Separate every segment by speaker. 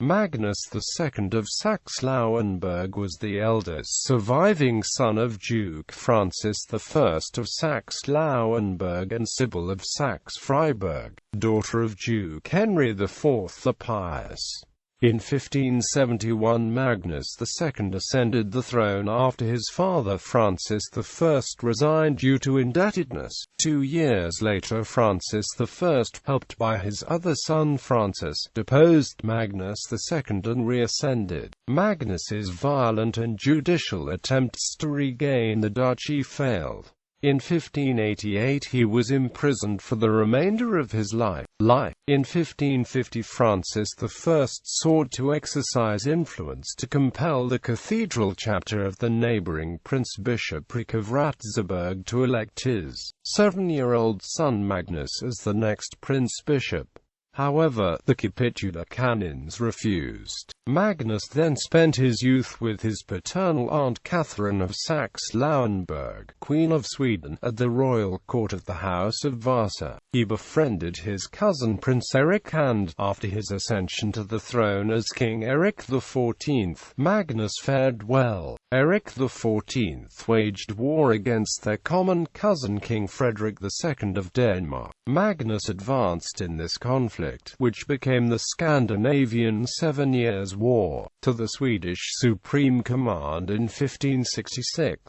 Speaker 1: Magnus II of Saxe-Lauenburg was the eldest surviving son of Duke Francis I of Saxe-Lauenburg and Sybille of Saxe-Freiberg, daughter of Duke Henry IV the Pious. In 1571 Magnus II ascended the throne after his father Francis I resigned due to indebtedness. 2 years later Francis I, helped by his other son Francis, deposed Magnus II and re-ascended. Magnus's violent and judicial attempts to regain the duchy failed. In 1588 he was imprisoned for the remainder of his life. In 1550 Francis I sought to exercise influence to compel the cathedral chapter of the neighboring prince-bishopric of Ratzeburg to elect his 7-year-old son Magnus as the next prince-bishop. However, the capitular canons refused. Magnus then spent his youth with his paternal aunt Catherine of Saxe-Lauenburg, Queen of Sweden, at the royal court of the House of Vasa. He befriended his cousin Prince Eric and, after his ascension to the throne as King Eric XIV, Magnus fared well. Eric XIV waged war against their common cousin King Frederick II of Denmark. Magnus advanced in this conflict, which became the Scandinavian 7 Years' War, to the Swedish Supreme Command in 1566.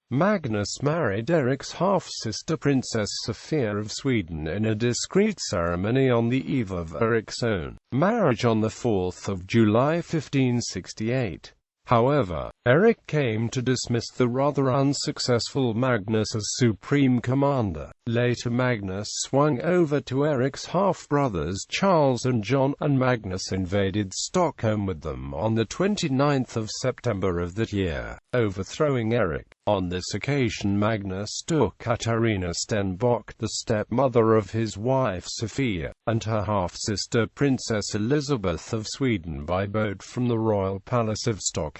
Speaker 1: Magnus married Eric's half-sister Princess Sophia of Sweden in a discreet ceremony on the eve of Eric's own marriage on the 4th of July 1568. However, Eric came to dismiss the rather unsuccessful Magnus as supreme commander. Later Magnus swung over to Eric's half-brothers Charles and John, and Magnus invaded Stockholm with them on the 29th of September of that year, overthrowing Eric. On this occasion Magnus took Katarina Stenbock, the stepmother of his wife Sophia, and her half-sister Princess Elizabeth of Sweden by boat from the royal palace of Stockholm.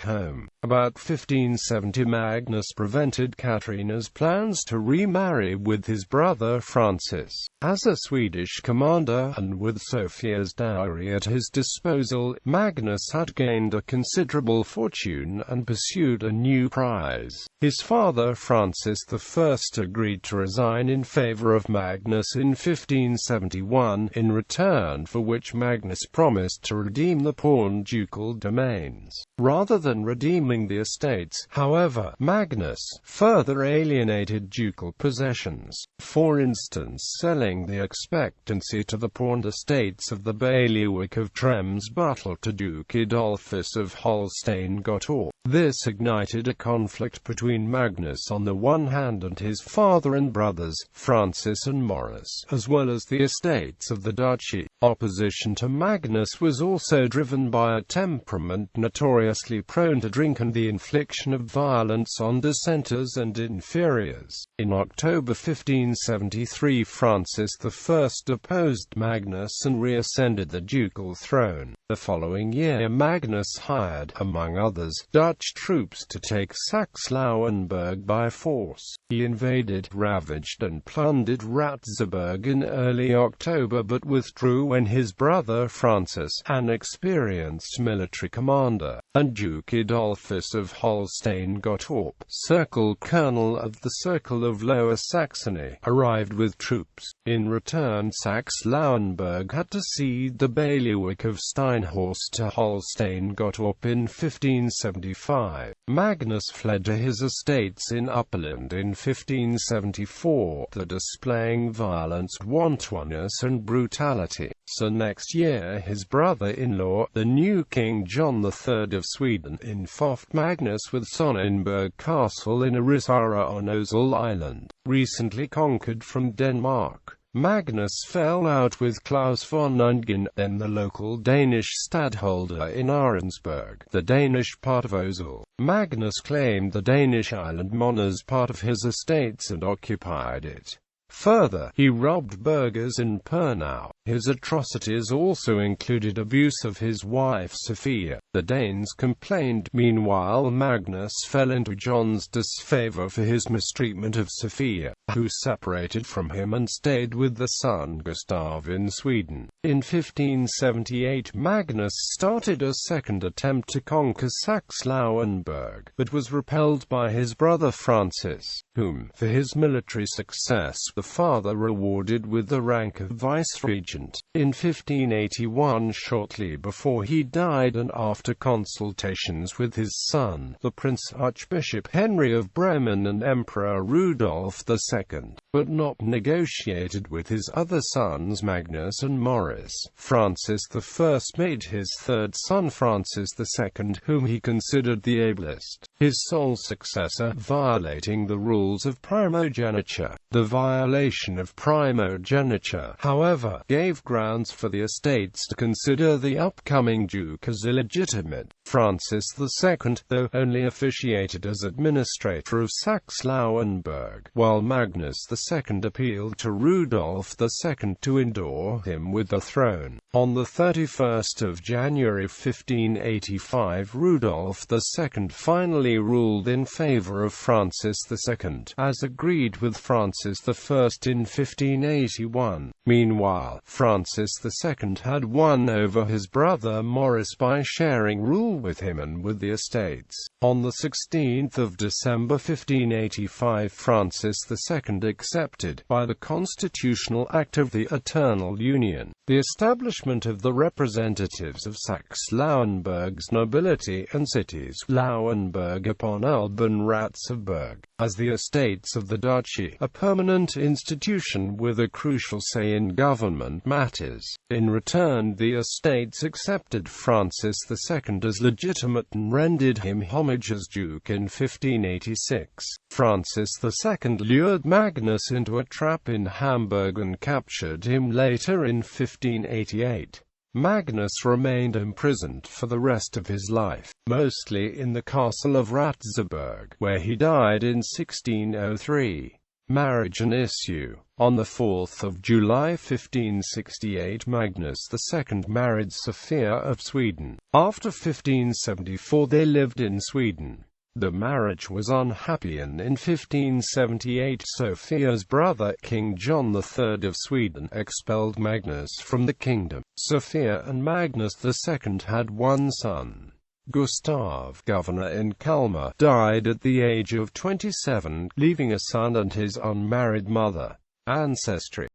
Speaker 1: About 1570 Magnus prevented Katarina's plans to remarry with his brother Francis. As a Swedish commander, and with Sophia's dowry at his disposal, Magnus had gained a considerable fortune and pursued a new prize. His father Francis I agreed to resign in favor of Magnus in 1571, in return for which Magnus promised to redeem the pawned ducal domains. Rather than redeeming the estates, however, Magnus further alienated ducal possessions, for instance selling the expectancy to the pawned estates of the bailiwick of Trems-Buttel to Duke Adolphus of Holstein-Gottorp. This ignited a conflict between Magnus on the one hand and his father and brothers, Francis and Maurice, as well as the estates of the duchy. Opposition to Magnus was also driven by a temperament notoriously prone to drink and the infliction of violence on dissenters and inferiors. In October 1573 Francis I deposed Magnus and re-ascended the ducal throne. The following year Magnus hired, among others, Dutch troops to take Saxe-Lauenburg by force. He invaded, ravaged and plundered Ratzeburg in early October but withdrew when his brother Francis, an experienced military commander, and Duke Adolphus of Holstein-Gottorp, circle colonel of the Circle of Lower Saxony, arrived with troops. In return Saxe-Lauenburg had to cede the bailiwick of Steinhorst to Holstein-Gottorp in 1575. Magnus fled to his estates in Upperland in 1574, displaying violence, wantonness and brutality. So next year his brother-in-law, the new King John III of Sweden, infofed Magnus with Sonnenberg Castle in Arisara on Ösel Island, recently conquered from Denmark. Magnus fell out with Claus von Ungen, then the local Danish stadholder in Arensberg, the Danish part of Ösel. Magnus claimed the Danish island Mon as part of his estates and occupied it. Further, he robbed burghers in Pernau, His atrocities also included abuse of his wife Sophia. The Danes complained. Meanwhile, Magnus fell into John's disfavor for his mistreatment of Sophia, who separated from him and stayed with the son Gustav in Sweden. In 1578, Magnus started a second attempt to conquer Saxe-Lauenburg, but was repelled by his brother Francis, whom, for his military success, the father rewarded with the rank of viceregent. In 1581, shortly before he died and after consultations with his son, the Prince Archbishop Henry of Bremen and Emperor Rudolf II, but not negotiated with his other sons Magnus and Maurice, Francis I made his third son Francis II, whom he considered the ablest, his sole successor, violating the rules of primogeniture. The violation of primogeniture, however, gave grounds for the estates to consider the upcoming duke as illegitimate. Francis II, though, only officiated as administrator of Saxe-Lauenburg, while Magnus II appealed to Rudolf II to endure him with the throne. On the 31st of January 1585, Rudolf II finally ruled in favor of Francis II, as agreed with Francis I in 1581. Meanwhile, Francis II had won over his brother Maurice by sharing rule with him and with the estates. On the 16th of December 1585, Francis II accepted, by the Constitutional Act of the Eternal Union, the establishment of the representatives of Saxe-Lauenburg's nobility and cities, Lauenburg upon Elbe and Ratzeburg, as the estates of the duchy, a permanent institution with a crucial say in government matters. In return, the estates accepted Francis II as legitimate and rendered him homage as duke in 1586. Francis II lured Magnus into a trap in Hamburg and captured him later in 1588. Magnus remained imprisoned for the rest of his life, mostly in the castle of Ratzeburg, where he died in 1603. Marriage and issue. On the 4th of July 1568, Magnus II married Sophia of Sweden. After 1574 they lived in Sweden. The marriage was unhappy and in 1578 Sophia's brother King John III of Sweden expelled Magnus from the kingdom. Sophia and Magnus II had one son. Gustav, governor in Kalmar, died at the age of 27, leaving a son and his unmarried mother. Ancestry.